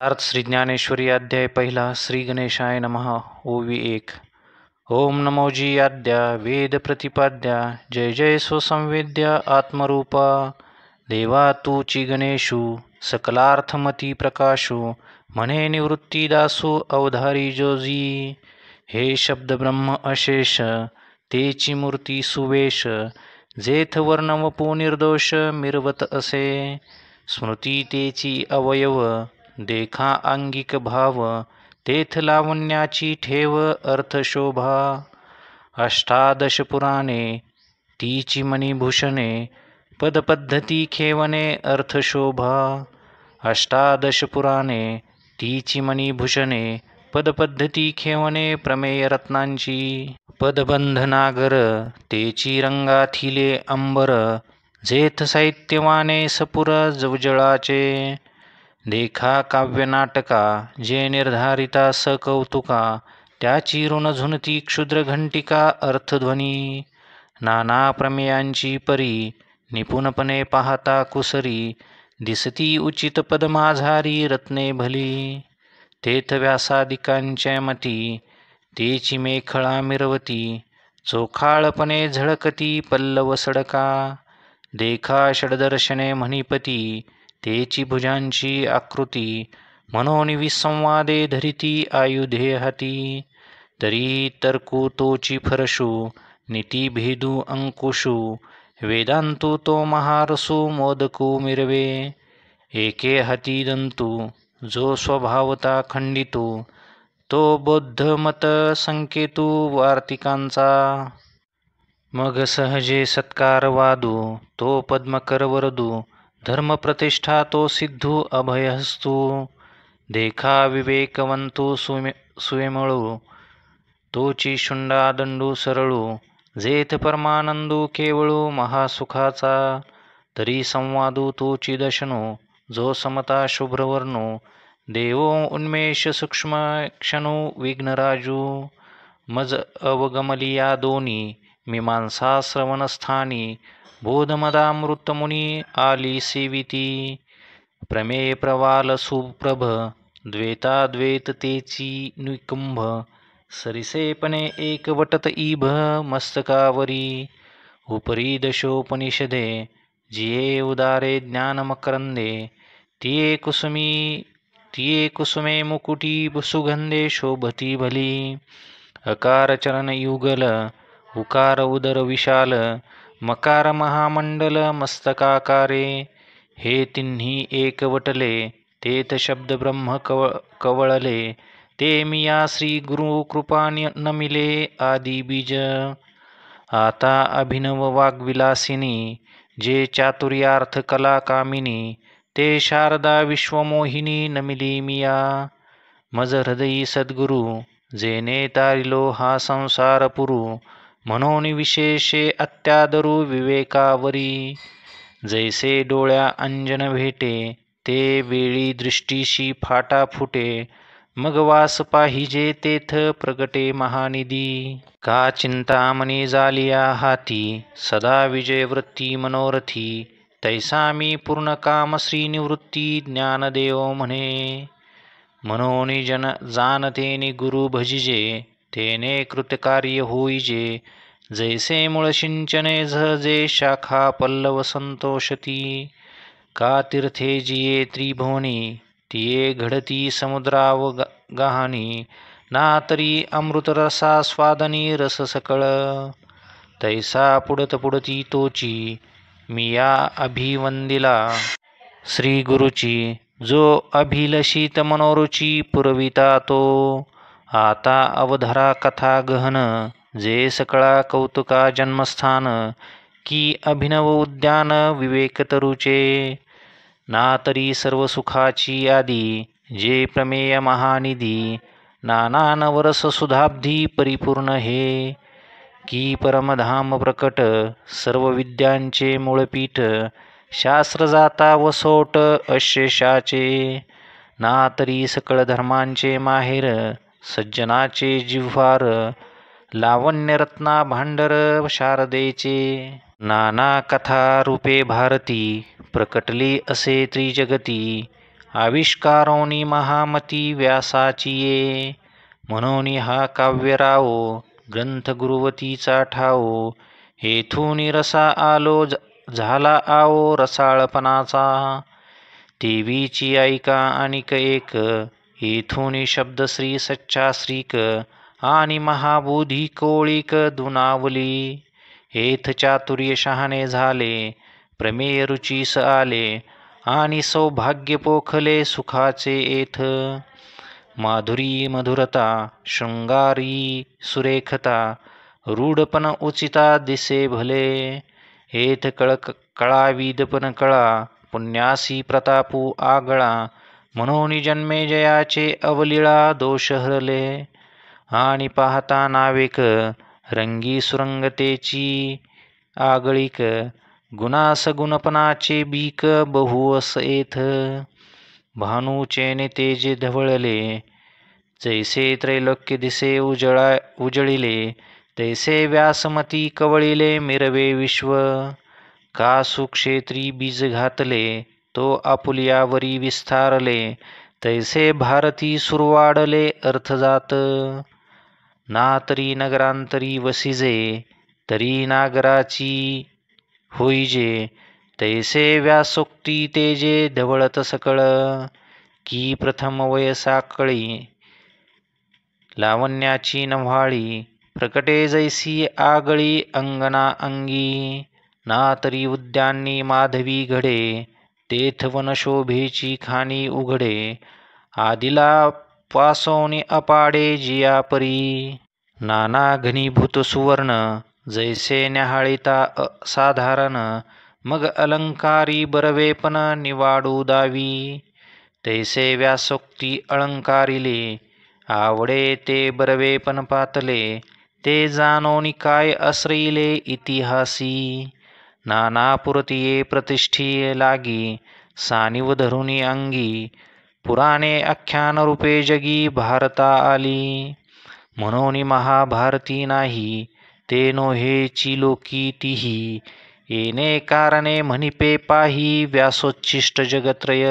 अर्थ श्री ज्ञानेश्वरी अध्याय पहिला. श्री गणेशाय नमः. ओवी 1. ओम नमो जी आद्या वेद प्रतिपाद्या जय जय स्वसंवेद्या आत्मरूपा देवा तूची गणेशू सकलार्थमती प्रकाशू म्हणे निवृत्ती दासू अवधारी जोजी. हे शब्द ब्रह्म अशेष तेची मूर्ती सुवेश जेथ वर्ण वपू निर्दोष मिरवत असे. स्मृती तेची अवयव देखा आंगिक भाव तेथ लावण्याची ठेव अर्थशोभा. अष्टादश पुराणे तीची मणिभूषणे पदपद्धती खेवणे अर्थशोभा. अष्टादश पुराणे तीची मणिभूषणे पदपद्धती खेवणे प्रमेय रत्नांची. पदबंधनागर तेची रंगाथिले अंबर जेथ साहित्यवाने सपुर जवजळाचे. देखा काव्यनाटका जे निर्धारिता सकौतुका त्याची ऋण झुनती क्षुद्र घंटिका अर्थध्वनी. नाना प्रमेयांची परी निपुणपणे पाहता कुसरी दिसती उचित पद माझारी रत्ने भली. तेथ व्यासादिकांच्या मती तेची मेखळा मिरवती चोखाळपणे झळकती पल्लव सडका. देखा षडदर्शने म्हणिपती तेची भुजांची आकृती म्हणून विसंवादे धरिती आयुधे हाती. तरी तर्कू तोची फरशू नीती भेदू अंकुशू वेदांतू तो महारसू मोदकू मिरवे. एके हाती दंतू जो स्वभावता खंडितू तो बौद्धमत संकेतू वार्तिकांचा. मग सहजे सत्कार वादू तो पद्मकर वरदू धर्मप्रतिष्ठा तो सिद्धू अभयहस्तू. देखा विवेकवंतू सुयमळू तोची शुंडा दंडू सरळू जेथ परमानंदू केवळू महासुखाचा. तरी संवादू तोची दशनू जो समता शुभ्रवर्णू देवो उन्मेष सूक्ष्म क्षणू विघ्नराजू. मज अवगमलिया दोनी मीमांसा श्रवणस्थानी बोधमदामृतमुनी आली सेविती. प्रमेय प्रवाल सुप्रभ द्वैताद्वैत तेची निकुंभ सरिसेपणे एकवटत ईभ मस्तकावरी. उपरी दशोपनिषदे जिये उदारे ज्ञानमकरंदे तिये कुसुमे मुकुटी सुगंधे शोभती भली. अकार चरण युगल उकार उदर विशाल मकार महामंडल मस्तकाकारे. हे तिन्ही एकवटले तेथ शब्द ब्रह्म कवळले ते मिया श्री गुरु कृपा नमिले आदी बीज. आता अभिनव वाग्विलासिनी जे चातुर्यार्थ कला कामिनी ते शारदा विश्वमोहिनी नमिली मिया. मज हृदयी सद्गुरु जेने तारिलो हा संसार पुरू म्हणून विशेषे अत्यादरू विवेकावरी. जैसे डोळ्या अंजन भेटे ते वेळी दृष्टीशी फाटा फुटे मग वास पाहिजे तेथ प्रगटे महानिधी. का चिंतामणी जालिया हाती सदा विजयवृत्ती मनोरथी तैसा मी पूर्ण काम श्रीनिवृत्ती ज्ञानदेव म्हणे. म्हणून जाणतेने गुरु भजिजे तेने कृतकार्य होईजे. जैसे मूळ सिंचने झजे शाखा पल्लव संतोषती. का तीर्थे जिये त्रिभुवनी तिये घडती समुद्राव गहाणी ना तरी अमृतरसास्वादनी रस सकळ. तैसा पुडत पुडती तोची मिया अभिवंदिला श्री गुरुची जो अभिलषित मनोरुची पुरविता तो. आता अवधरा कथा गहन जे सकळा कौतुका जन्मस्थान की अभिनव उद्यान विवेकतरुचे. ना तरी सर्व सुखाची आदी जे प्रमेय महानिधी नाना नवरस सुधाब्धी परिपूर्ण हे. की परमधाम प्रकट सर्व विद्यांचे मूळपीठ शास्त्र जाता वसोट अशेषाचे. ना तरी सकळ धर्मांचे माहेर सज्जनाचे जिव्हार लावण्यरत्ना भांडर शारदेचे. नाना कथा रूपे भारती प्रकटली असे त्रिजगती आविष्कारोनी महामती व्यासाची ये. म्हणून हा काव्यरावो ग्रंथ गुरुवतीचा ठावो. हेथून रसा आलो झाला आवो रसाळपणाचा. देवीची ऐका अनिक एक येथून शब्द श्री सच्चा श्रीक. आणि महाबोधी कोळीक दुनावली. हेथ चातुर्य शहाणे झाले प्रमेय रुचीस आले. आणि सौभाग्य पोखले सुखाचे येथ. माधुरी मधुरता शृंगारी सुरेखता रूढपण उचिता दिसे भले. हेथ कळाविदपण कळा पुण्यासी प्रतापू आगळा. म्हणून जन्मेजयाचे अवलीळा दोष हरले. आणि पाहता नावेक रंगी सुरंगतेची आगळीक. गुणास गुणपणाचे बीक बहु अस येथ. भानूचे तेजे धवळले जैसे त्रैलोक्य दिसे उजळिले. तैसे व्यासमती कवळिले मिरवे विश्व. का सुक्षेत्री बीज घातले तो आपुल्यावरी विस्तारले. तैसे भारती सुरवाडले अर्थजात. ना तरी नगरांतरी वसिजे तरी नागराची होईजे. तैसे व्यासोक्ती तेजे धवळत सकळ. की प्रथम वयसाकळी लावण्याची नव्हाळी. प्रकटे जैसी आगळी अंगना अंगी. ना तरी उद्यानी माधवी घडे तेथ वनशोभेची खाणी उघडे. आदिला पासोनी अपाडे जिया परी. नाना घनीभूत सुवर्ण जैसे न्याहाळिता साधारण. मग अलंकारी बरवेपण निवाडू दावी. तैसे व्यासोक्ती अलंकारिले आवडे ते बरवेपण पातले. ते जाणोनी काय आश्रയിले इतिहासी. नाना पुरतिये प्रतिष्ठी लागी सानिव धरुनी अंगी. पुराणे आख्यान रूपे जगी भारता आली. म्हणून महाभारती नाही ते नोहेची लोकी तीही. येणे कारणे म्हणिपे पाही व्यासोच्छिष्ट जगत्रय.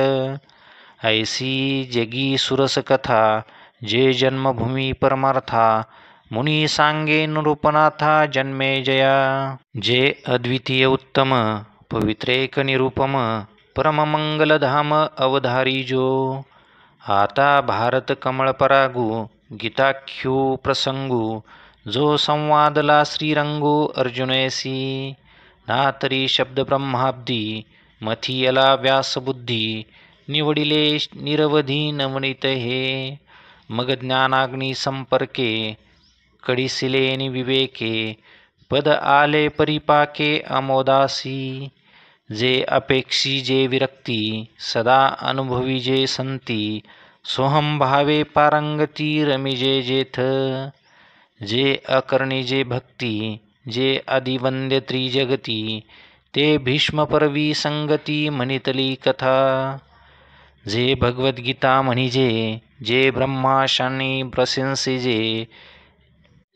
ऐसी जगी सुरस कथा जे जन्मभूमी परमार्था. मुनी सांगे नृपनाथा जन्मेजया. जे अद्वितीय उत्तम पवित्रेक निरुपम परम मंगलधाम अवधारी जो. आता भारत कमळ परागू गीताख्यू प्रसंगू. जो संवादला श्रीरंगू अर्जुनयसी. ना तरी शब्द ब्रह्माब्दी मथियला व्यासबुद्धी. निवडिले निरवधी नवनीत हे. मग ज्ञानाग्नी संपर्के कडिसिले विवेके. पद आले परिपाके अमोदासी. जे अपेक्षी जे विरक्ती सदा अनुभवी जे संती. सोहम भावे पारंगती रमिजे जेथ. जे अकर्णी जे भक्ती जे आदिवंद्य त्रिजगती. ते भीष्म परवी संगती म्हणितली कथा. जे भगवद्गीता म्हणिजे जे ब्रह्माशांनी प्रशंसिजे.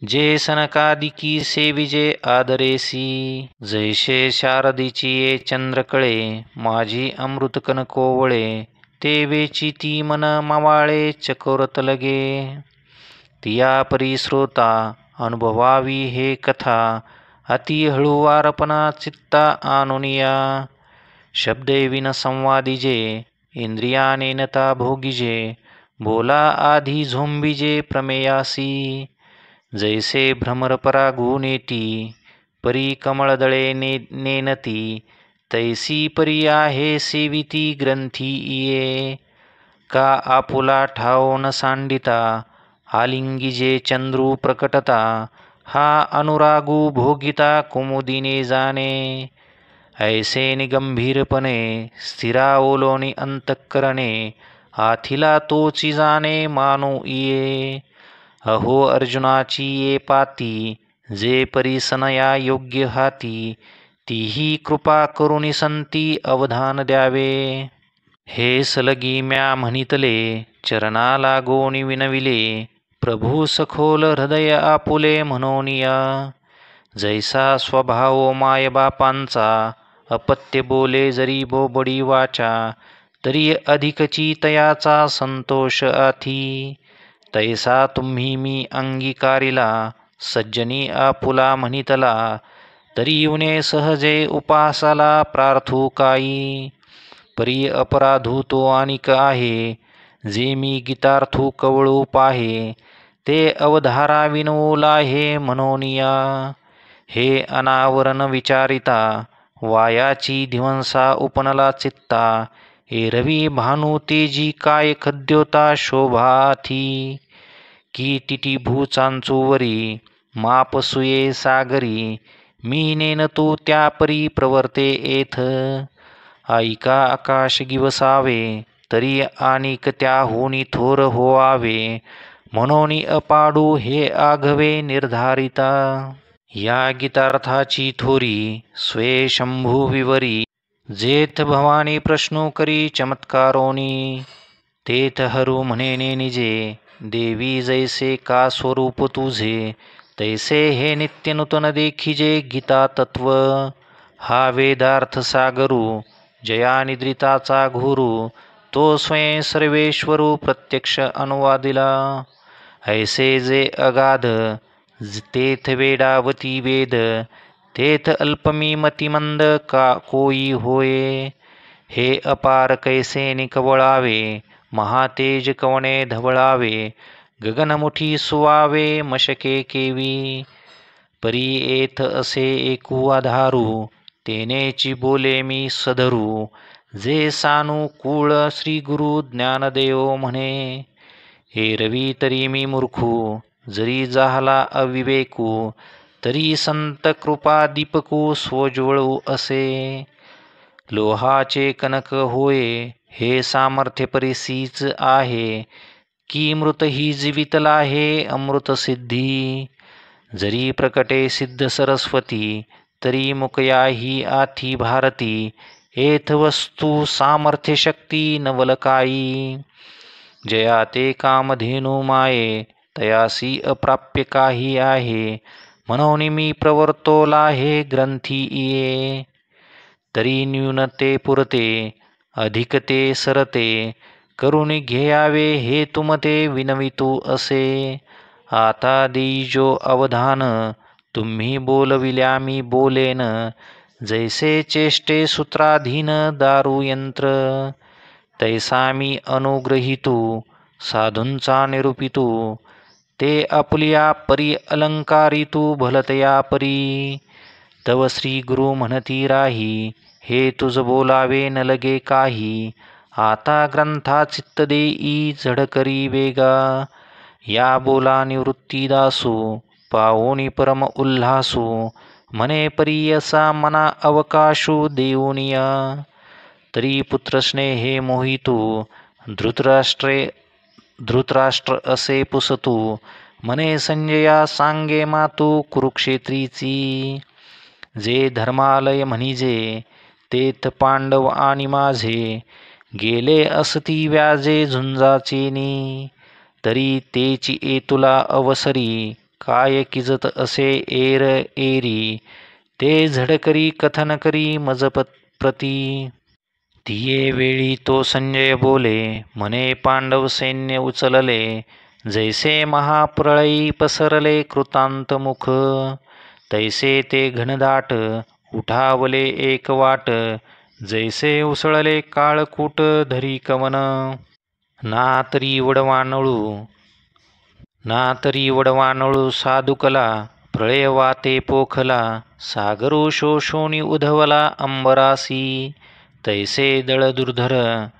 जे सनकादिकी सेविजे आदरेसी. जैसे शारदीची ये चंद्रकळे माझी अमृत कनकोवळे. ते वेची ती मन मावाळे चकोरत लगे. तिया परी श्रोता अनुभवावी हे कथा. अति हळुवारपणा चित्ता आणुनिया. शब्दे विन संवादिजे इंद्रियाने नता भोगिजे. बोला आधी झोंबिजे प्रमेयासी. जैसे भ्रमर परागू नेती परी कमळदळे नेनती. तैसी परी आहे सेविती ग्रंथी इये. का आपुला ठाव न सांडिता आलिंगिजे चंद्रू प्रकटता. हा अनुरागू भोगिता कुमुदिने जाणे. ऐसे निगंभीरपणे स्थिरा ओलोनी अंतःकरणे. आथिला तोची जाणे मानू इये. अहो अर्जुनाची ये पाती जे परिसनया योग्य हाती. तीही कृपा करुणी संती अवधान द्यावे. हे सलगी म्या म्हणितले चरणा लागोनी विनविले. प्रभू सखोल हृदय आपुले म्हणोनिया. जैसा स्वभाव माय बापांचा अपत्य बोले जरी बोबडी वाचा. तरी अधिकची तयाचा संतोष आथी. तैसा तुम्ही मी अंगीकारिला, सज्जनी आपुला म्हणितला. तरी येऊने सहजे उपासाला प्रार्थू काई. परी अपराधू तो अनिक आहे, जे मी गीतार्थू कवळू पाहे. ते अवधारा विनवला हे मनोनिया. हे अनावरण विचारिता, वायाची धिवंसा उपनला चित्ता. एरवी भानू तेजी काय खद्योता शोभाथी. की टिटी भूचांचूवरी, मापसुये सागरी. मी नेन तू त्या परी प्रवर्ते येथ. ऐका आकाश गिवसावे, तरी आनिक त्याहूनी थोर होवावे. मनोनी अपाडू हे आघवे निर्धारिता. या गीतार्थाची थोरी स्वे शंभू विवरी. जेथ भवानी प्रश्नो करी चमत्कारोनी. तेथ हरू म्हणेने निजे, देवी जैसे का स्वरूप तुझे. तैसे हे नित्य नूतन देखिजे गीता तत्व. हा वेदार्थ सागरू, जया निद्रिताचा घोरू. तो स्वयं सर्वेश्वरू प्रत्यक्ष अनुवादिला. ऐसे जे अगाध, तेथ वेडावती वेद. तेथ अल्पमी मतिमंद का कोई होय. हे अपार कैसे निकवळावे, महातेज कवणे धवळावे. गगनमुठी सुवावे मशके केवी. परी येथ असे एकू आधारू, तेनेची बोले मी सधरू. जे सानुकूळ श्री गुरु ज्ञानदेव म्हणे. एरवी तरी मी मूर्खू, जरी जाहला अविवेकू. तरी संत कृपा दीपकू स्वज्वळू असे. लोहाचे कनक होय, हे सामर्थ्य परिसीच आहे. की मृत ही जीवितला हे अमृत सिद्धी. जरी प्रकटे सिद्ध सरस्वती, तरी मुकया ही आथी भारती. येथ वस्तू सामर्थ्य शक्ती नवलकाई. जया ते कामधेनू माये, तयासी अप्राप्य काही आहे. म्हणून मी प्रवर्तोला हे ग्रंथी ये. तरी न्यूनते पुरते, अधिक ते सरते. करून घ्यावे हे तुमते विनवितू असे. आता देई जो अवधान, तुम्ही बोलविल्या मी बोलेन. जैसे चेष्टे सूत्राधीन दारू यंत्र. तैसा मी अनुग्रहितू, साधूंचा निरूपितू. ते आपुल्या परी अलंकारितू भलतया परी. तव श्री गुरु म्हणती राही, हे तुझ बोलावे न लगे काही. आता ग्रंथा चित्त देई झड करी वेगा. या बोला निवृत्ती दासू, पावोनी परम उल्हासू. म्हणे परी असा मना अवकाशू देऊनिया. तरी पुत्र स्नेहे मोहितू, धृतराष्ट्र असे पुसतू. म्हणे संजया सांगे मातू कुरुक्षेत्रीची. जे धर्मालय म्हणिजे, तेथ पांडव आणि माझे. गेले असती व्याजे झुंजाचेनी. तरी तेची एतुला अवसरी, काय किजत असे एर एरी. ते झडकरी कथन करी मज प्रती. तिये वेळी तो संजय बोले, म्हणे पांडव सैन्य उचलले. जैसे महाप्रळयी पसरले कृतांत मुख. तैसे ते घनदाट, उठावले एक वाट. जैसे उसळले काळकूट धरी कवन. ना तरी वडवानळू साधुकला. प्रळय वाते पोखला, सागरू शोषोनी उधवला अंबरासी. तैसे दळ दुर्धर,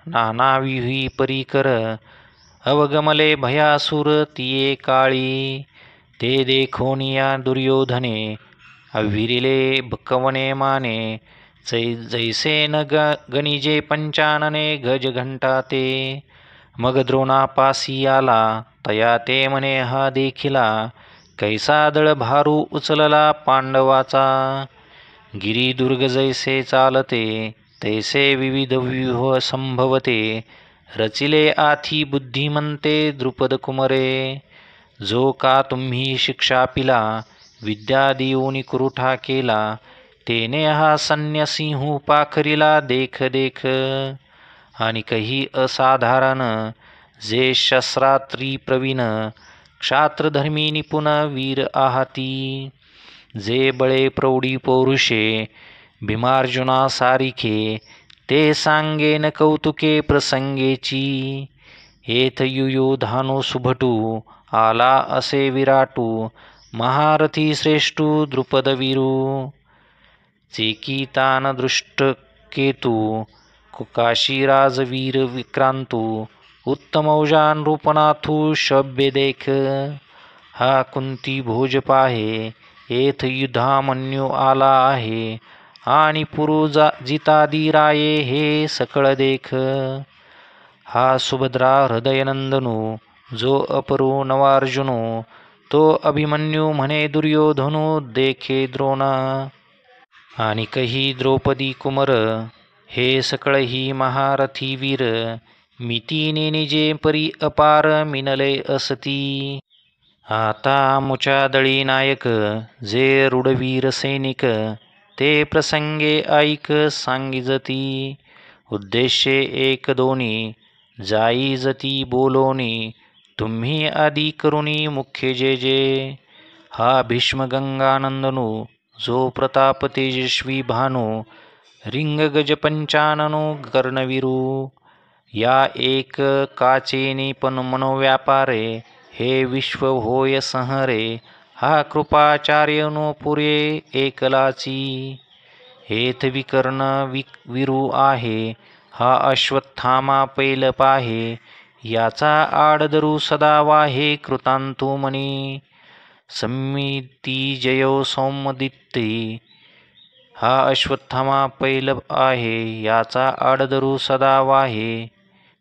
नाना विही परीकर. अवगमले भयासुर तिये काळी. ते देखोनिया दुर्योधने, अविरिले कवने माने. जैसे न गणिजे पंचानने गज घंटा ते. मग द्रोणापासी आला, तया ते म्हणे हा देखिला. कैसा दळ भारू उचलला पांडवाचा. गिरिदुर्ग जैसे चालते, तैसे विविध व्यूह संभवते. रचिले आथी बुद्धिमंते द्रुपद कुमरे. जो का तुम्ही शिक्षा पिला, विद्या देऊनी कुरुठा केला. तेने हा सन्यसिंहू पाखरिला देख देख. आणि काही असाधारण जे शस्त्रात्री प्रवीण क्षात्रधर्मी निपुण वीर आहाती, जे बळे प्रौढी पौरुषे भीमार्जुना सारिखे, ते सांगेन कौतुके प्रसंगेची. हेथ युयोधानो सुभटू आला असे विराटू, महारथी श्रेष्ठू द्रुपद वीरू. चेकितान दृष्ट केतू काशीराज वीर विक्रांतू, उत्तमौजा नृपनाथू शब्य देख. हा कुंती भोज पाहे, येथ युधामन्यू आला आहे, आणि जितादी राये हे सकळ देख. हा सुभद्रा हृदयनंदनू जो अपरू नवार्जुनो, तो अभिमन्यू म्हणे दुर्योधनू देखे द्रोणा. आणि कही द्रौपदी कुमर, हे सकळही महारथी वीर, मितीने निजे परी अपार मिनले असती. आता मुच्या दळी नायक जे रुडवीर सैनिक, ते प्रसंगे ऐक सांगिजती. उद्देश्ये एक दोनी जाई जती बोलोनी, तुम्ही आदी करुणी मुख्य जे जे. हा भीष्म गंगानंदनू जो प्रताप तेजस्वी भानू, रिंग गज पंचाननो कर्णवीरू. या एक काचेनी पण मनोव्यापारे, हे विश्व होय संहरे, हा कृपाचार्यनो पुरे एकलाची. हेथ विकर्ण विरू आहे, हा अश्वत्थामा पैल पाहे, याचा आडदरू सदा वाहे कृतांतू मनी. समिती जयो सौमदित्ती, हा अश्वत्थामा पैल आहे, याचा आडदरू सदा वाहे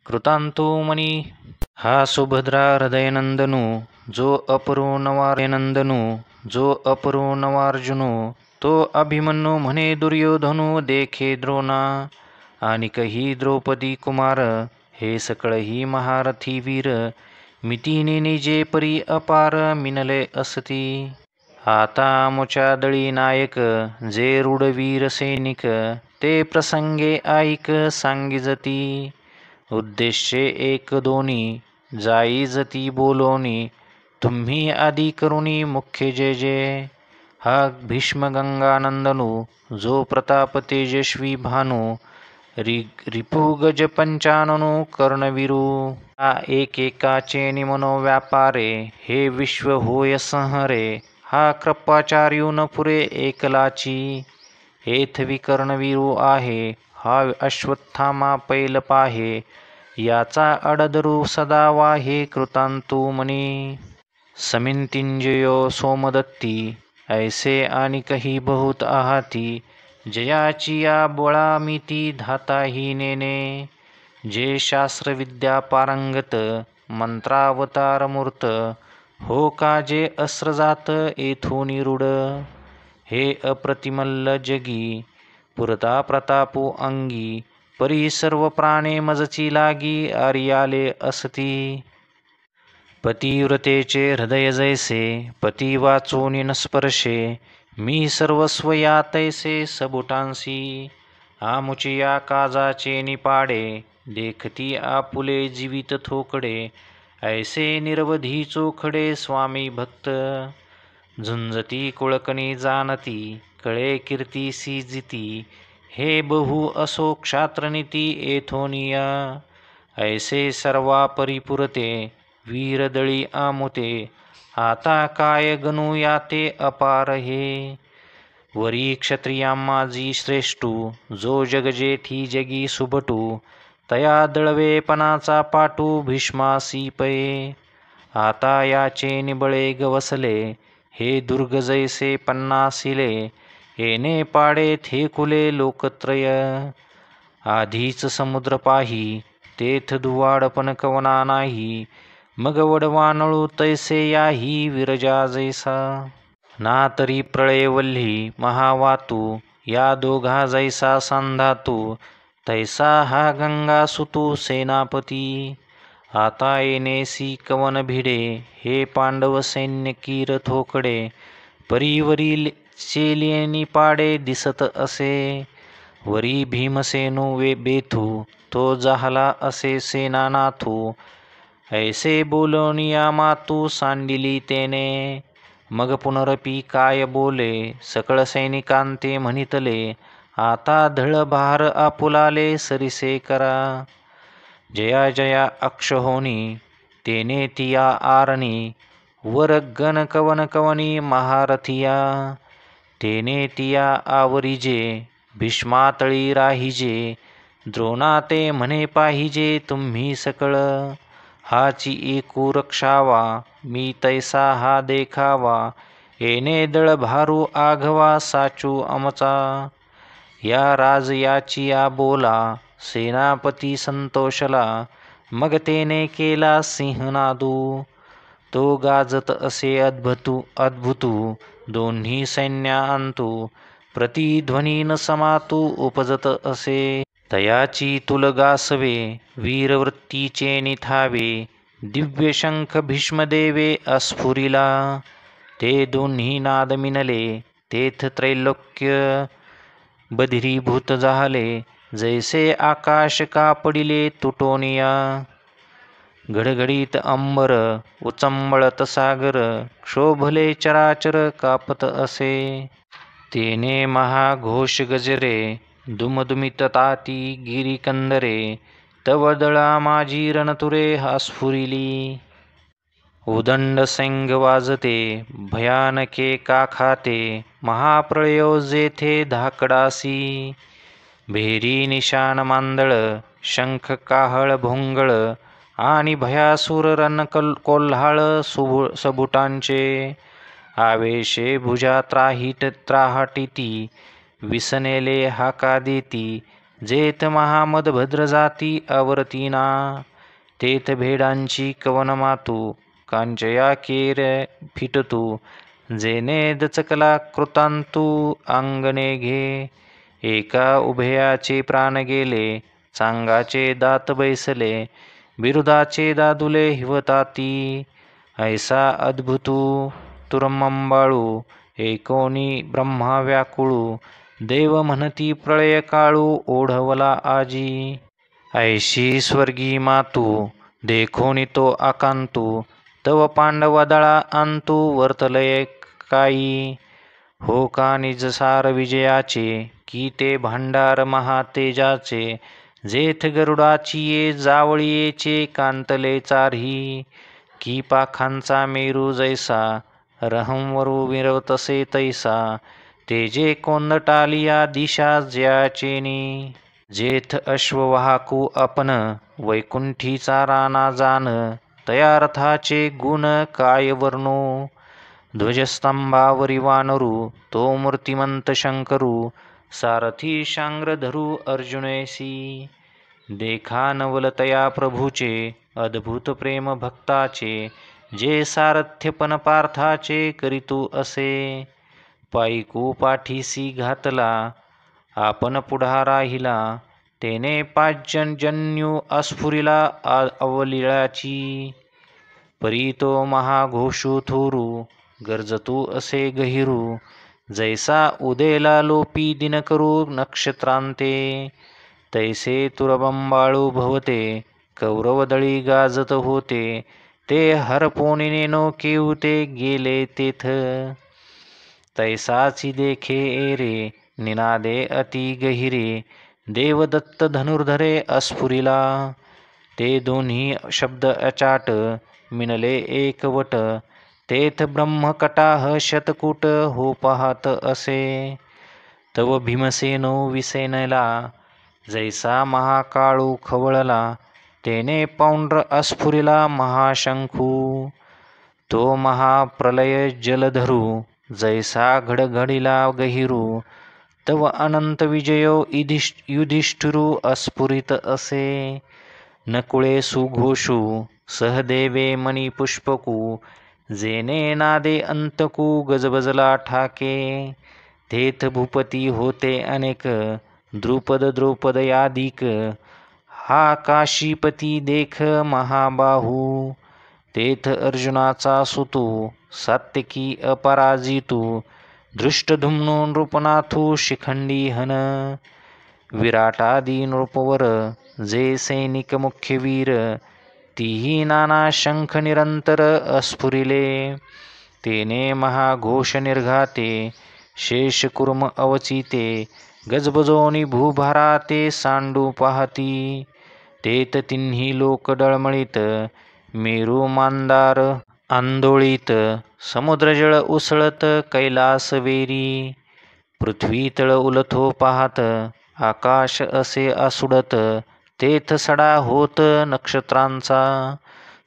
कृतांतू मनी. हा सुभद्रा हृदयनंदनू जो अपरू नवार्जुनू, तो अभिमन्यू म्हणे दुर्योधनू देखे द्रोणा. आणि कही द्रौपदी कुमार, हे सकळही महारथी वीर, मितीने निजे परी अपार मिनले असती. आता मुच्या दळी नायक जे रुडवीर सैनिक, ते प्रसंगे ऐक सांगिजती. उद्देश्ये एक दोनी जाई जती बोलोनी, तुम्ही आदी करुणी मुख्य जे जे. हा भीष्म गंगानंदनू जो प्रताप तेजस्वी भानू, रिपुगज पंचाननो कर्णवीरू. हा एकेकाचे निमनो व्यापारे, हे विश्व होय संहरे, हा कृपाचार्यू न पुरे एकलाची. हेथ विकर्णवीरू आहे, हा अश्वत्थामा पैल पाहे, याचा अडदरू सदा वाहे कृतांतू मनी. समितिंजयो सोमदत्ती, ऐसे आणि कही बहुत आहाती, जयाची या बळामिती धाताही नेने. जे शास्त्रविद्या पारंगत मंत्रावतार मूर्त, हो काजे अस्त्रजात येथूनी रूढ. हे अप्रतिमल्ल जगी पुरता प्रतापू अंगी, परी सर्व प्राणे मजची लागी आर्याले असती. पतिव्रतेचे हृदय जैसे पती वाचून न स्पर्शे, मी सर्वस्व या तैसे सबुटांसी. आमुची या काजाचे निपाडे, देखती आपुले जीवित थोकडे, ऐसे निरवधी चोखडे स्वामी भक्त. झुंजती कुळकणी जाणती, कळे कीर्ती सिजिती, हे बहु असो क्षात्रनीती येथोनिया. ऐसे सर्वा परिपुरते वीरदळी आमुते, आता काय गणू याते अपार हे. वरी क्षत्रियामाजी श्रेष्ठू जो जगजेठी जगी सुभटू, तया दळवेपणाचा पाटू भीष्मासी पये. आता याचे निबळे गवसले, हे दुर्ग जैसे पन्नासिले, येणे पाडे थे कुले लोकत्रय. आधीच समुद्र पाही, तेथ दुवाड पण कवना नाही, मग वडवानळू तैसे याही विरजा जैसा. ना तरी प्रळयवल्ली महावातू, या दोघा जैसा सांधातू, तैसा हा गंगा सुतू सेनापती. आता येणेसी कवन भिडे, हे पांडव सैन्य कीर थोकडे, परीवरील चेलेनी पाडे दिसत असे. वरी भीमसेनो बेथू, तो जाहला असे सेनानाथू. ऐसे बोलनिया मातू सांडिली तेने, मग पुनरपी काय बोले, सकळ सैनिकांते म्हणितले. आता धळ भार आपुलाले सरिसे करा. जया जया अक्षहोनी, तेने तिया आरणी. वर गण कवन कवनी महारथिया, तेने तिया आवरिजे. भीष्मातळी राहिजे, द्रोणाते म्हणे पाहिजे तुम्ही सकळ. हाची एकू रक्षावा, मी तैसा हा देखावा. येणे दळ भारू आघवा साचू आमचा. या राज याचिया बोला, सेनापती संतोषला. मग तेने केला सिंहनादू, तो गाजत असे अद्भुतू. दोन्ही सैन्या अंतू, प्रतिध्वनीन समातू उपजत असे. तयाची तुलगासवे, वीरवृत्तीचे निथावे. दिव्य शंख भीष्मदेवे अस्फुरिला, ते दोन्ही नाद मिनले. तेथ त्रैलोक्य बधिरीभूत झाले, जैसे आकाश कापडिले तुटोनिया. घडघडीत अंबर, उचंबळत सागर. क्षोभले चराचर कापत असे. तेने महाघोष गजरे, दुमदुमित ताती गिरिकंदरे. तव दळा माझी रणतुरे हास्फुरिली. उदंड सैंग वाजते, भयानके काखाते. महाप्रळयो जेथे धाकडासी. भेरी निशाण मांदळ, शंख काहळ भोंगळ. आणि भयासुर रण कोल्हाळ सबुटांचे. आवेशे भुजा त्राहाटिती, विसनेले हाका देती. जेथ महामदभद्र जाती आवर्तीना, तेथ भेडांची कवन मातू. कांचया केर फिटतू, जेने दचकला कृतांतू अंगणे घे. एका उभयाचे प्राण गेले, चांगाचे दात बैसले. बिरुदाचे दादुले हिवताती, ऐसा अद्भुतू तुरमंबाळू. एकोणी ब्रह्मा व्याकुळू, देव म्हणती प्रळय काळू ओढवला आजी. ऐशी स्वर्गी मातू, देखोनी तो आकांतू. तव पांडवा दळा अंतू वर्तलय काई. हो का निजसार विजयाचे, की ते भांडार महातेजाचे. जेथ गरुडाची ये जावळीयेचे कांतले चारही. की पाखांचा मेरू जैसा, रहंवरू विरवतसे तैसा. तेजे कोंदटालिया दिशा ज्याचेनी. जेथ अश्ववाहकू आपण, वैकुंठीचा राणा जान. तया रथाचे गुण काय वर्णू. ध्वजस्तंभावरी वानरू, तो मूर्तिमंत शंकरू. सारथी शांग्र धरू अर्जुनेसी. देखा नवल तया प्रभूचे, अद्भुत प्रेम भक्ताचे. जे सारथ्यपण पार्थाचे करीतू असे. पायिकू पाठीसी घातला, आपण पुढा राहिला. तेने पांचजन्यू अस्फुरिला अवलिळाची. परी तो महाघोषू थोरू, गरजतू असे गहिरू. जैसा उदेला लोपी दिनकरू नक्षत्रांते. तैसे तुरबंबाळू भवते, कौरवदळी गाजत होते. ते हरपोणीने केहुते गेले तेथ. तैसाची देखे एरे, निनादे अति गहिरे. देवदत्त धनुर्धरे अस्फुरिला, ते दोन्ही शब्द अचाट. मिनले एकवट, तेथ ब्रह्मकटाह शतकूट हो पाहत असे. तव भीमसेनो विसेनला, जैसा महाकाळू खवळला. तेने पौंड्र अस्फुरिला महाशंखू. तो महाप्रलय जलधरू, जैसा घडघडिला गहिरू. तव अनंत विजयो युधिष्ठिरू अस्फुरित असे. नकुळे सुघोषू, सहदेवे मणिपुष्पकू. जेने नादे अंतकू गजबजला ठाके. तेथ भूपती होते अनेक, द्रुपद द्रौपदयादिक. हा काशीपती देख महाबाहू. तेथ अर्जुनाचा सुतू, सात्यकी अपराजितू. दृष्टधुम्नो नृपनाथू शिखंडी हन. विराटादी नृपवर जे सैनिक मुख्य वीर, तीही नाना शंख निरंतर अस्फुरिले. तेने महाघोष निर्घाते, शेष कुर्म अवचिते, गजबजोनी भूभारा ते सांडू पाहती. तेत तिन्ही लोक डळमळीत, मेरू मांदार आंदोळीत, समुद्रजळ उसळत कैलास वेरी. पृथ्वी तळ उलथो पाहत, आकाश असे आसुडत, तेथ सडा होत नक्षत्रांचा.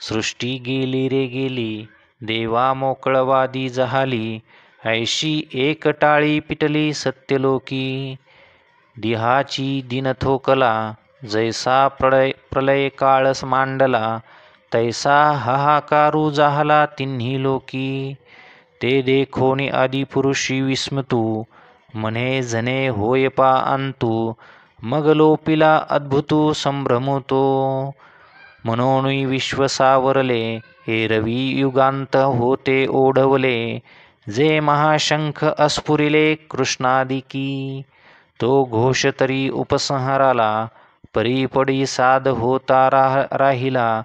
सृष्टी गेली रे गेली, देवा मोकळवादी जहाली, ऐशी एक टाळी पिटली सत्यलोकी. दिहाची दिन थोकला, जैसा प्रलय काळस मांडला, तैसा हाहाकारू जाहला तिन्ही लोकी. ते देखोनी आदिपुरुषी विस्मतू, म्हणे जने होय पा अंतू, मग लोपिला अद्भुतू संभ्रमू तो. म्हणून विश्व सावरले, एरवी युगांत होते ओढवले, जे महाशंख अस्फुरिले कृष्णादिकी. तो घोष तरी उपसंहाराला, परी पडी साध होता राहिला,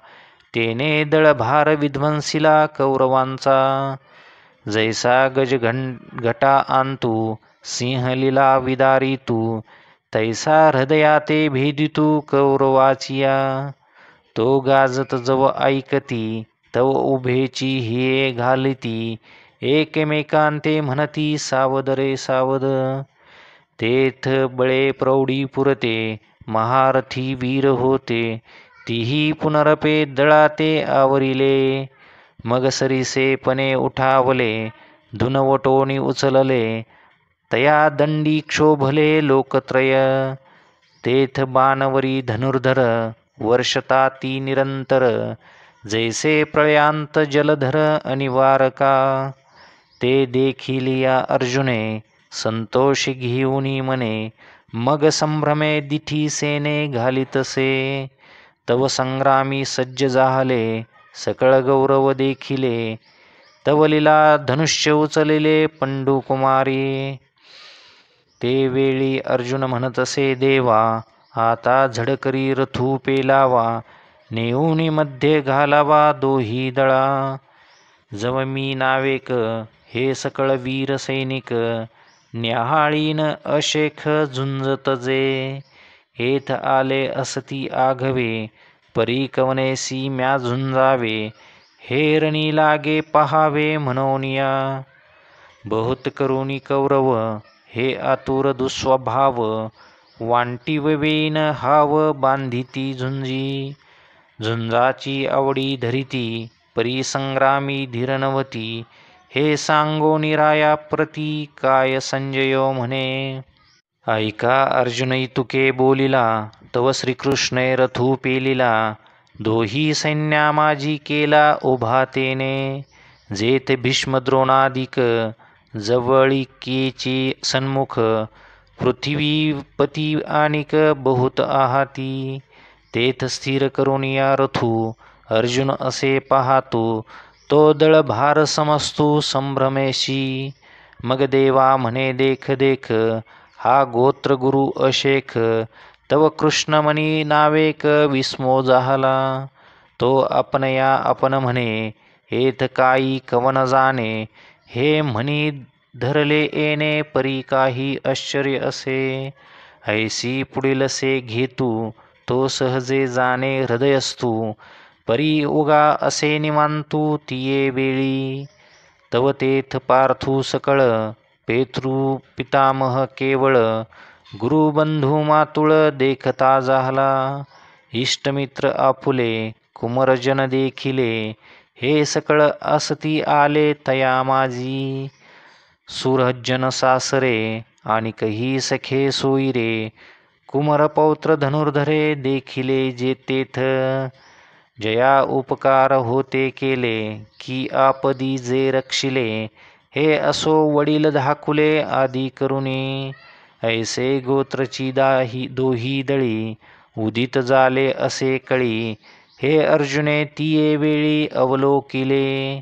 तेने दळभार विध्वंसिला कौरवांचा. जैसा घटा आणतू, सिंहलीला विदारितू, तैसा हृदयाते भेदितू कौरवाचिया. तो गाजत जव ऐकती, तव उभेची हिये घालिती, एकमेकांते म्हणती सावध रे सावध. तेथ बळे प्रौढी पुरते, महारथी वीर होते, तीही पुनरपे दळाते आवरिले. मग सरीसे पणे उठावले, धुनवटोनी उचलले, तया दंडी क्षोभले लोकत्रय. तेथ बाणवरी धनुर्धर, वर्षता ती निरंतर, जैसे प्रळयांत जलधर अनिवारका. ते देखिलिया अर्जुने, संतोष घेऊनी मने, मग संभ्रमे दिठी सेने घालितसे. तव संग्रामी सज्ज जाहले, सकळ गौरव देखिले, तव लीला धनुष्य उचलिले पंडुकुमारी. ते वेळी अर्जुन म्हणतसे देवा, आता झडकरी रथू पेलावा, नेऊनी मध्ये घालावा दोही दळा. जव मी नावेक, हे सकळ वीर सैनिक, न्याहाळीन अशेख झुंजत जे. हेथ आले असती आघवे, परी कवनेसी म्या झुंजावे, हे रणी लागे पहावे म्हणोनिया. बहुत करुणी कौरव, हे आतुर दुस्वभाव, वांटी वेन हाव बांधिती झुंजी. झुंजाची आवडी धरिती, परी संग्रामी धीरनवती, हे सांगोनी राया प्रती काय संजयो म्हणे. ऐका अर्जुनई तुके बोलिला, तव श्रीकृष्णे रथू पेलिला, दोही सैन्या माझी केला उभा तेने. जेथ भीष्म द्रोणादिक, जवळिकेची सन्मुख, पृथ्वीपती आनिक बहुत आहाती. तेथ स्थिर करुनिया रथू, अर्जुन असे पाहातू, तो दळभार समस्तू संभ्रमेशी. मग देवा म्हणे देख देख, हा गोत्र गुरु अशेख, तव कृष्णमणी नावेक विस्मो जाहला. तो आपणया आपण म्हणे, हेथ काही कवन जाणे, हे म्हणी धरले येणे परी काही आश्चर्य असे. ऐसी पुढीलसे घेतू, तो सहजे जाणे हृदयस्थू, परी उगा असे निवांतू तिये वेळी. तव तेथ पार्थू सकळ, पेतृ पितामह केवळ, गुरुबंधू मातुळ देखता जाहला. इष्टमित्र आपुले, कुमरजन देखिले, हे सकळ असती आले तया माझी. सुरजन सासरे, आणि कही सखे सोयरे, कुमरपौत्र धनुर्धरे देखिले जे तेथ. जया उपकार होते केले, की आपदी जे रक्षिले, हे असो वडील धाकुले आदी करुणी. ऐसे गोत्रची दोही दळी, उदित झाले असे कळी, हे अर्जुने तिये वेळी अवलोकिले.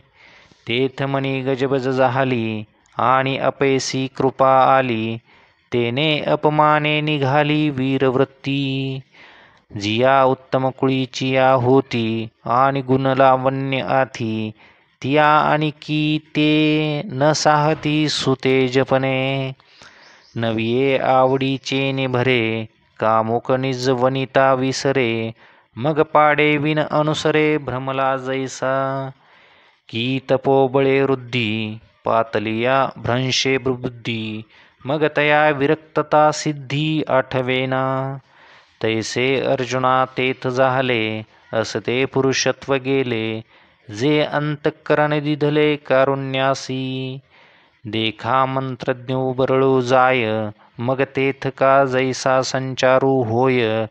तेथ मनी गजबज झाली, आणि अपेसी कृपा आली, तेने अपमाने निघाली वीरवृत्ती. जिया उत्तम कुळीचिया होती आणि गुणलावण्य आथी. तिया आणखी ते न साहती सुतेजपणे. नविये आवडीचे निभरे कामुक निज वनिता विसरे. मग पाडे विन अनुसरे भ्रमला जैसा. की तपोबळे वृद्धी पातलिया भ्रंशे बुद्धी. मग तया विरक्तता सिद्धी आठवेना. तैसे अर्जुना तेथ झाले असते पुरुषत्व गेले. जे अंतःकरण दिधले कारुण्यासी. देखा मंत्रज्ञ बरळू जाय मग तेथ का जैसा संचारू होय.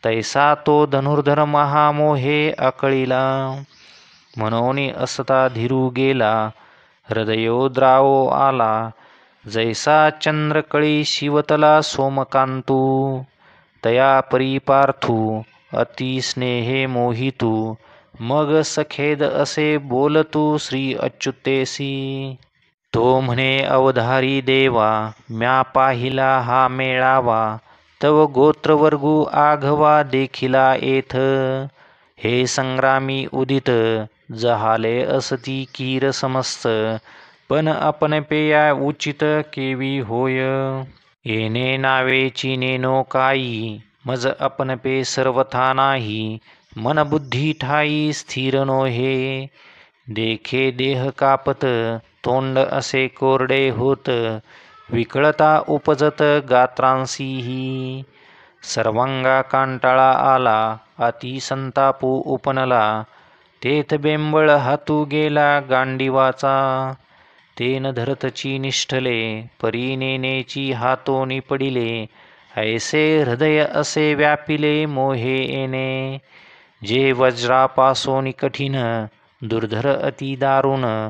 तैसा तो धनुर्धर महामोहे आकळीला. म्हणून असता धीरू गेला हृदयोद्रावो आला. जैसा चंद्रकळी शिवतला सोमकांतू. तया परिपार्थू अति स्नेहे मोहितू. मग सखेद असे बोलतू श्री अच्युतेसी. तो म्हणे अवधारी देवा म्या पाहिला हा मेळावा. तव गोत्रवर्गू आघवा देखिला येथ. हे संग्रामी उदित जहाले असती कीर समस्त. पण आपण पेया उचित केवी होय. येणे नावेची नेनो काही मज आपण पे सर्वथा नाही. मन बुद्धी ठाई स्थिर नोहे. देखे देह कापत तोंड असे कोरडे होत. विकळता उपजत गात्रांसीही. सर्वांगा कांटाळा आला अति संतापू उपनला. तेथ बेंबळ हातू गेला गांडीवाचा. तेन धरतची निष्ठले परी नेनेची हातोनी पडिले. ऐसे हृदय असे व्यापिले मोहे येणे. जे वज्रापासोनी कठीण दुर्धर अति दारुण.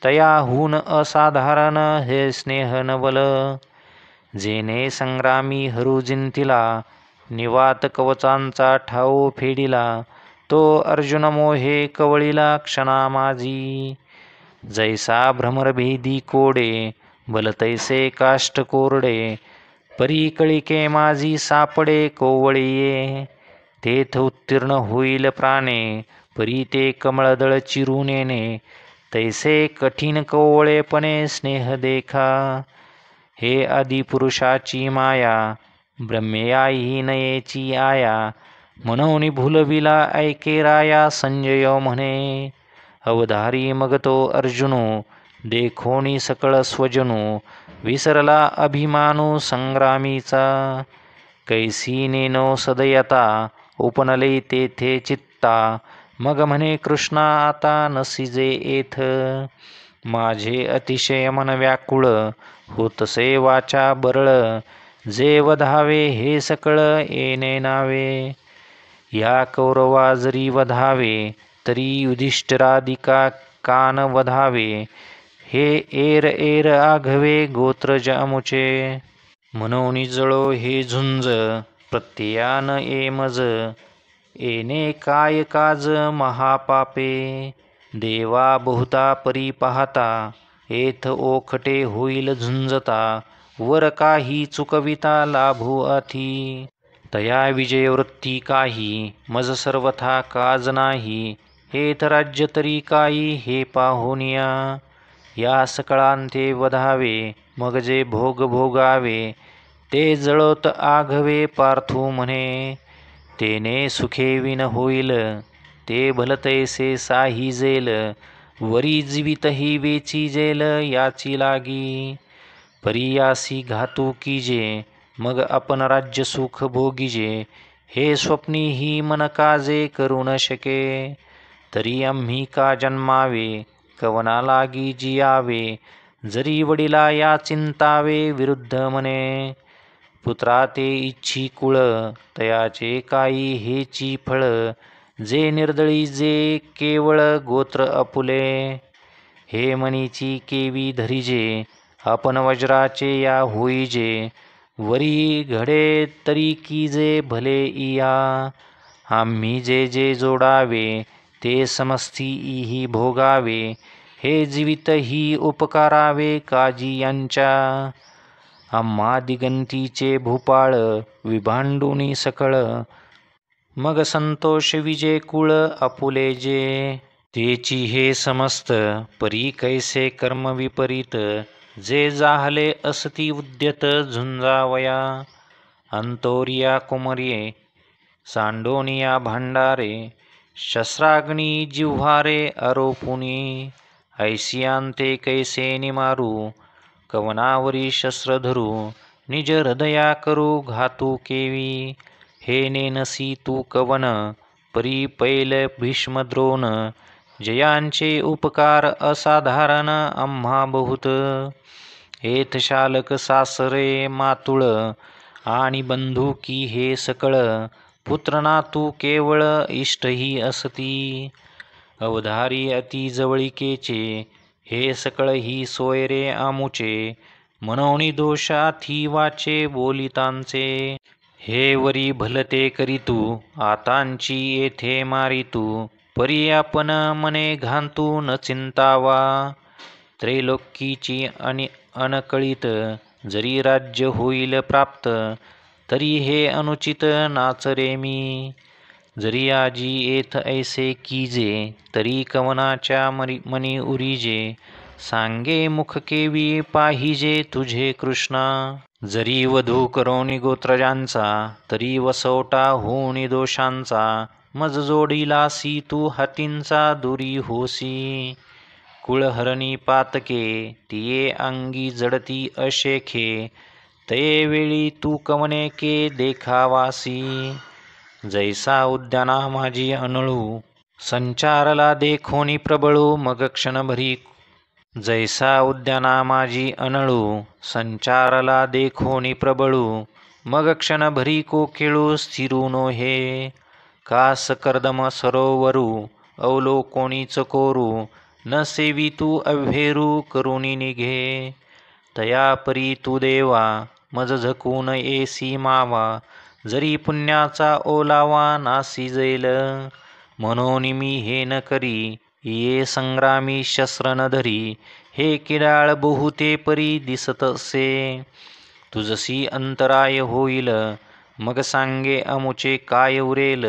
तयाहून असाधारण हे स्नेह नवल. जेने संग्रामी हरू जिंतिला निवात कवचांचा ठाऊ फेडिला. तो अर्जुन मोहे कवळीला क्षणा माझी. जैसा भ्रमरभेदी कोडे बल तैसे काष्ट कोरडे. परी कळिके माझी सापडे कोवळीये. तेथ उत्तीर्ण होईल प्राणे परी ते कमळदळ चिरून येणे. तैसे कठीण कोवळेपणे स्नेह देखा. हे आदिपुरुषाची माया ब्रह्मयाही नयेची आया. म्हणून भुलविला ऐके राया संजय म्हणे. अवधारी मग तो अर्जुनू देखोनी सकळ स्वजनू. विसरला अभिमानू संग्रामीचा. कैसी नेनो सदयता उपनले तेथे चित्ता. मग म्हणे कृष्णा आता नसिजे येथ. माझे अतिशय मन व्याकुळ होतसे वाचा बरळ. जे वधावे हे सकळ येणे नावे. या कौरवा जरी वधावे तरी युधिष्ठिरादिका कान वधावे. हे एर एर आघवे गोत्रज अमुचे. म्हणून जळो हे झुंज प्रत्ययान एमज. येणे काय काज महापापे. देवा बहुता परी पाहता येथ ओखटे होईल झुंजता. वर काही चुकविता लाभू आथी. तया विजयवृत्ती काही मज सर्वथा काज नाही. हेत राज्य तरी काही हे पाहुनिया. या सकळांते वधावे मग जे भोग भोगावे. ते जळोत आघवे पार्थू म्हणे. तेने सुखे विन होईल ते भलतैसे साहिजेल. वरी जीवितही वेची जेल याची लागी. परियासी घातू कीजे मग आपण राज्य सुख भोगिजे. हे स्वप्नी ही मन काजे करू न शके. तरी आम्ही का जन्मावे कवना लागी जियावे. जरी वडिला या चिंतावे विरुद्ध म्हणे. पुत्रा ते इच्छी कुळ तयाचे काही हेची फळ. जे निर्दळी जे केवळ गोत्र अपुले. हे मनीची केवी धरिजे आपण वज्राचे या होईजे. वरी घडे तरी कीजे भले इया. आम्ही जे जे जोडावे ते समस्ती इही भोगावे. हे जीवित ही उपकारावे काजी यांच्या. आम्हा दिगंतीचे भूपाळ विभांडुनी सकळ, मग संतोष विजय कुळ आपुले जे. तेची हे समस्त परी कैसे कर्म विपरीत, जे जाहले असती उद्यत झुंजावया. अंतोरिया कुमर्ये सांडोनिया भांडारे, शस्त्राग्नी जिव्हारे आरोपुनी. ऐसियांते कैसे निमारू, कवनावरी शस्त्र धरू, निज हृदया करू घातू केवी. हे नेनसी तू कवन, परी पैल भीष्म द्रोण, जयांचे उपकार असाधारण आम्हा बहुत. हेत शालक सासरे मातुळ, आणि बंधू की हे सकळ, पुत्र नातू केवळ इष्टही असती. अवधारी अति जवळिकेचे, हे सकळ ही सोय रे आमुचे, मनोनी दोष अथी वाचे बोलितांचे. हे वरी भलते करीतू, आतांची येथे मारितू, परी आपण मने घांतू न चिंतावा. त्रैलोकीची आणि अनकळीत, जरी राज्य होईल प्राप्त, तरी हे अनुचित नाच रे मी. जरी आजी येथ ऐसे कीजे, तरी कवनाच्या मनी उरीजे, सांगे मुख केवी पाहिजे तुझे कृष्णा. जरी वधू करोनी गोत्रजांचा, तरी वसवटा होणी दोषांचा, मज जोडीलासी तू हातींचा दुरी होसी. कुळहरणी पातके, तिये अंगी जडती अशेखे, तये वेळी तू कवने के देखावासी. जैसा उद्याना माझी अनळू, संचारला देखोनी प्रबळू, मग क्षणभरी. जैसा उद्याना माझी अनळू, संचारला देखोनी प्रबळू, मग क्षणभरी कोकिळू स्थिरू हे. कास कर्दम सरोवरू, अवलोकोणी चकोरू, न सेवी तू अभ्येरू करुणी निघे. तया परी तू देवा, मज झकून येसी मावा, जरी पुण्याचा ओलावा नासी जैल. म्हणून मी हे न करी, ये संग्रामी शस्त्र न धरी, हे किडाळ बहुते परी दिसत असे. तुझसी अंतराय होईल, मग सांगे अमुचे काय उरेल,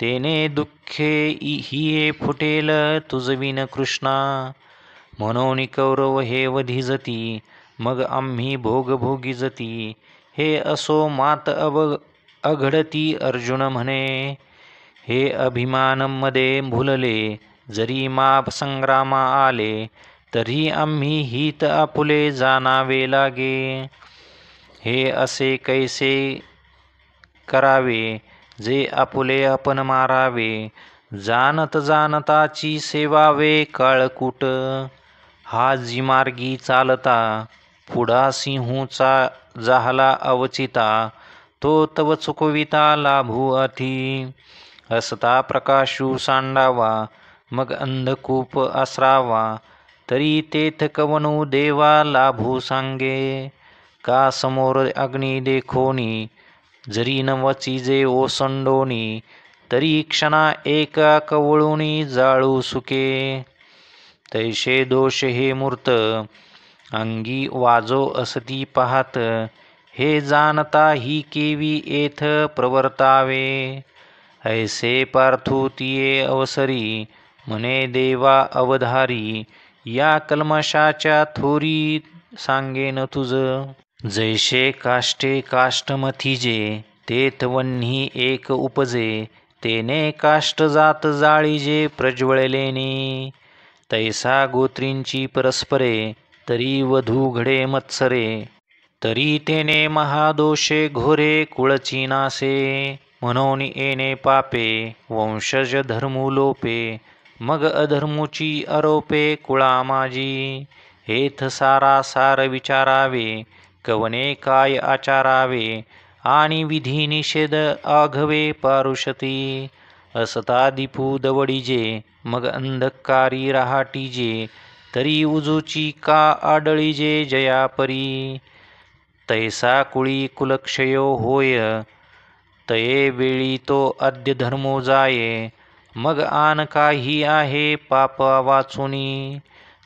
तेने दुःखे हिये फुटेल तुझविन कृष्णा. म्हणून कौरव हे वधिजती, मग आम्ही भोग भोगिजती, हे असो मात अघडती अर्जुन म्हणे. हे अभिमान मध्ये भुलले, जरी मा संग्रामा आले, तरी आम्ही हित आपुले जाणावे लागे. हे असे कैसे करावे, जे आपुले आपण मारावे, जानत जानताची सेवावे काळकूट. हा जी मार्गी चालता, पुढा सिंहूचा जाहला अवचिता, तो तव चुकविता लाभू अथी. असता प्रकाशू सांडावा, मग अंधकूप आसरावा, तरी तेथ कवनू देवा लाभू सांगे. का समोर अग्नी देखोनी, जरी न वचिजे ओसंडोनी, तरी क्षणा एका कवळुनी जाळू सुके. तैसे दोष हे मूर्त, अंगी वाजो असती पाहत, हे जानता ही केवी येथ प्रवर्तावे. ऐसे पार्थू तिये अवसरी, म्हणे देवा अवधारी, या कल्मशाच्या थोरी सांगेन तुझ. जैसे काष्टे काष्टमथिजे, तेथ वन्ही एक उपजे, तेने काष्ट जात जाळीजे प्रज्वळलेनी. तैसा गोत्रींची परस्परे, तरी वधू घडे मत्सरे, तरी तेने महादोषे घोरे कुळची नासे. म्हणून येणे पापे, वंशज धर्मू लोपे, मग अधर्मूची आरोपे कुळा माझी. हेथ सारासार विचारावे, कवने काय आचारावे, आणि विधी निषेध आघवे पारुषती. असता दीपू दवडीजे, मग अंधकारी रहाटीजे, तरी उजूची का आडळीजे जयापरी. तैसा कुळी कुलक्षयो होय, तये वेळी तो अद्य धर्मो जाये, मग आन काही आहे पाप वाचुनी.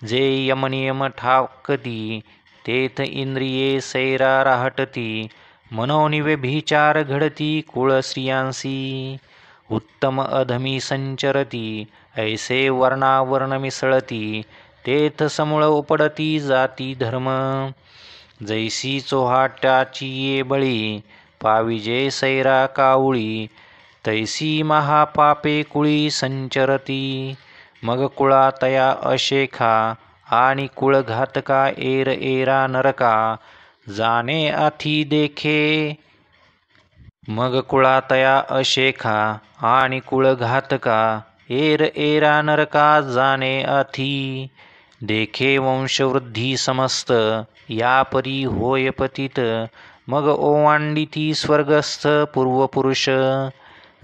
जे यमनियम ठाकती, तेथ इंद्रिये सैरा राहटती, मनोनि व्यभिचार घडती कुळ स्त्रियांसी. उत्तम अधमी संचरती, ऐसे वर्णावर्ण मिसळती, तेथ समूळ उपडती जाती धर्म. जैसी चोहाट्याची ये बळी, पाविजे सैरा कावळी, तैसी महापापे कुळी संचरती. मग कुळा तया अशेखा, आणि कुळ घातका एर एरा नरका, जाणे आथी देखे. मग कुळा तया अशेखा, आणि कुळ घातका एर एरा नरका, जाणे आथी देखे. वंशवृद्धी समस्त, या परी होय पतित, मग ओवांडिती स्वर्गस्थ पूर्वपुरुष.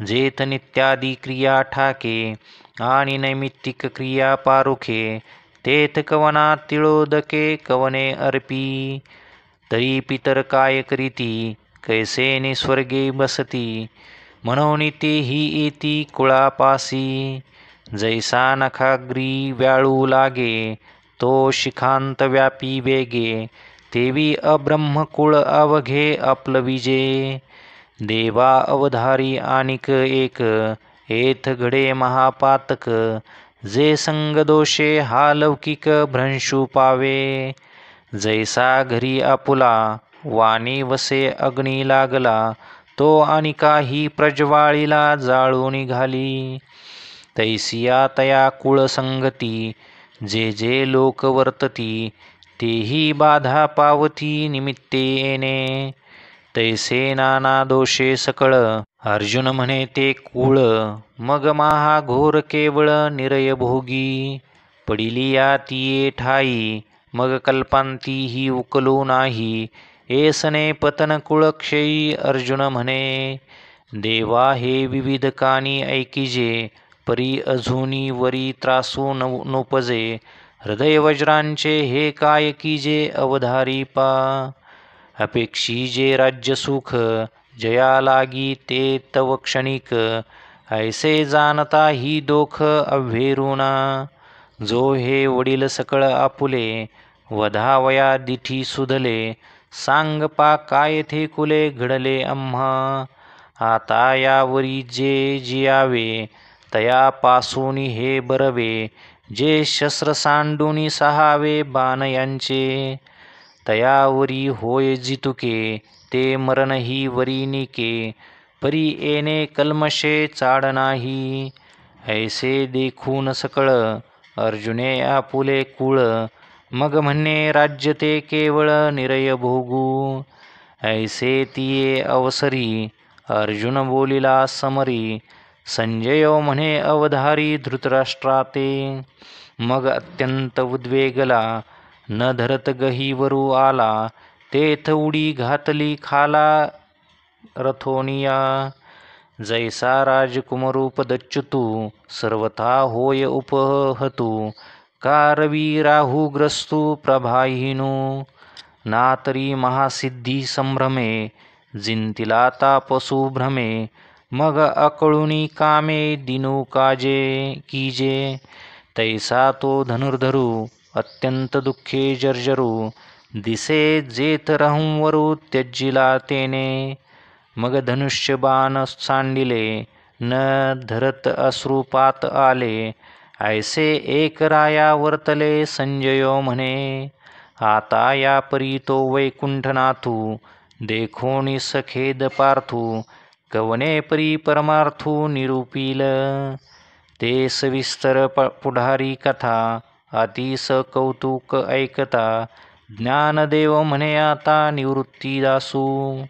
जेथ नित्यादी क्रिया ठाके, आणि नैमित्तिक क्रिया पारुखे, तेथ कवना तिळोदके कवने अर्पी. तरी पितर काय करीती, कैसे स्वर्गे बसती, म्हणून तेही येती कुळापासी. जैसा नखाग्री व्याळू लागे, तो शिखांत व्यापी वेगे, तेवी अब्रह्मकुळ अवघे आपलविजे. देवा अवधारी आनिक एक, एथ घडे महापातक, जे संगदोषे हा लौकिक भ्रंशू पावे. जैसा घरी आपुला, वाणी वसे अग्नी लागला, तो अनिकाही प्रज्वाळीला जाळून घाली. तैसिया तया कुळ संगती, जे जे लोक वर्तती, तेही बाधा पावती निमित्ते येणे. तैसे नाना दोषे सकळ, अर्जुन म्हणे ते कुळ, मग महाघोर केवळ निरय भोगी. पडिलिया तिये ठाई, मग कल्पांती ही उकलू नाही, एसने पतन कुळक्षयी अर्जुन म्हणे. देवा हे विविध कानी ऐकिजे, परी अजूनी वरी त्रासू नोपजे, हृदय वज्रांचे हे काय कीजे अवधारी पा. अपेक्षीजे राज्यसुख, जया लागी ते तव क्षणिक, ऐसे जाणता ही दोख अव्हेरुना. जो हे वडील सकळ आपुले, वधावया दिठी सुधले, सांग पा काय थे कुले घडले आम्हा. आता यावरी जे जियावे, तया पासूनी हे बरवे, जे शस्त्र सांडूनी सहावे बाण यांचे. तयावरी होय जितुके, ते मरणही वरी निके, परी येणे कल्मशे चाड नाही. ऐसे देखून सकळ, अर्जुने आपुले कुळ, मग म्हणणे राज्य ते केवळ निरय भोगू. ऐसे तिये अवसरी, अर्जुन बोलिला समरी, संजय म्हणे अवधारी धृतराष्ट्राते. मग अत्यंत उद्वेगला, न धरत गहीवरू आला, तेथ उडी घातली खाला रथोनिया. जैसा राजकुमरूप दच्युतू, सर्वथा होय उपहतू, का रवी राहू ग्रस्तू प्रभाहीनू. नातरी महासिद्धी संभ्रमे, जिंतिला तापसू भ्रमे, मग अकळुनी कामे दिनू काजे कीजे. तैसा तो धनुर्धरू, अत्यंत दुःखे जर्जरू, दिसे जेथ रहूंवरू त्यजिला तेने. मग धनुष्य बाण सांडिले, न धरत अश्रुपात आले, ऐसे एक राया वर्तले संजयो म्हणे. आता या परी तो वैकुंठनाथू, देखोनी सखेद पार्थू, कवने परी परमार्थू निरूपील. ते सविस्तर पुढारी कथा, अतिस कौतुक ऐकता, ज्ञानदेव म्हणे आता निवृत्ती दासू.